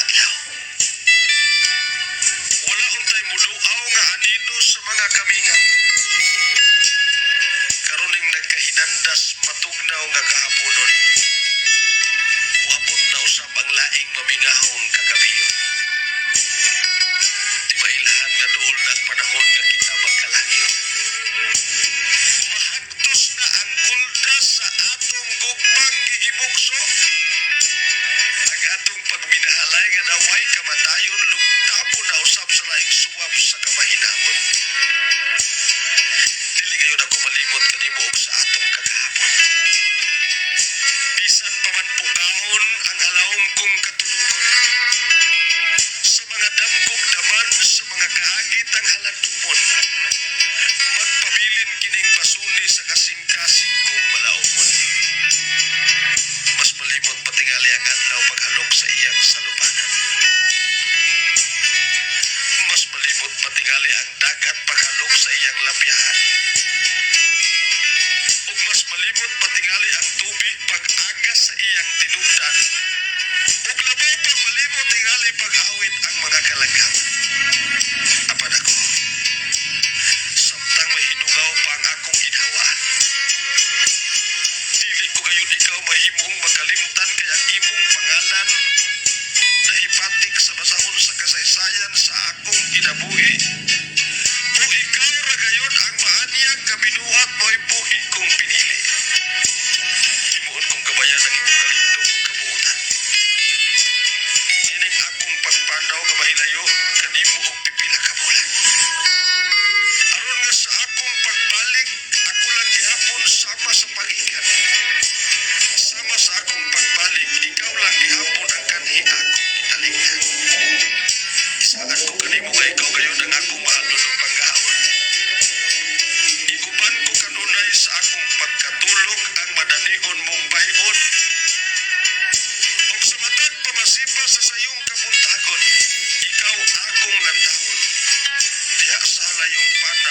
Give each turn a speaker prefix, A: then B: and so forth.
A: adlaw. Wala untay muluaw nga anino sa mga kamingaw. Karon ning nagkahinandas matugnaw nga kahaponon. Muabot na usab ang laing mamingahong kagabiyon. Di ba ilhan nga duol ng panahon nga kita magkalangyo? Mahagtos na ang kulda sa atong gugmang gihimukso. Ang atong pagminahalay nga naway kamatayon lugtapon na usab sa laing suwap sa kamahinamon. Dili gayon ako malimot kanimo og sa atong kagahapon. Bisan pa man pukaon ang halawom kong katulugon. Sa mga damgog daman, sa mga kaagit ang haladumon. Magpabilin kining basuni sa kasing-kasing kong malaumon. Mas malimot patingali ang adlaw paghalok sa iyang salubanan. Mas malimot patingali ang dagat paghalok sa iyang lapyahan. Ug mas malimot patingali ang tubig pag-agas sa iyang tinubdan. Ug labaw pa malimot tingali pag-awit ang mga kalangam. Apan ako, samtang mahinugaw pa ang akong ginhawaan. Dili ko gayon ikaw mahimong makalimtan kaya ang imong pangalan nahipatik sa basahon sa kasaysayan sa akong kinabuhi. O ikaw ra gayon ang maanyag kabinuhat mo'y buhi kong pinili. Himuon kong gabayan ang imong kalindong kong kabuutan. Ining akong pagpanaw nga mahilayo kanimo og pipila ka bulan. Aron nga sa akong pagbalik, ako lang gihapon sama sa pagikan. Sama sa akong pagbalik, ikaw lang gihapon ang kanhi akong italingnan. Isaan ko kanimo nga ikaw gayon ang akong mahalulong panggaon. Iguban ko kanunay sa akong pagkatulog ang madanihon mong bayon. Og sa matag pamasipa sa sayong kabuntagon, ikaw akong lantahon. Diha sa halayong pana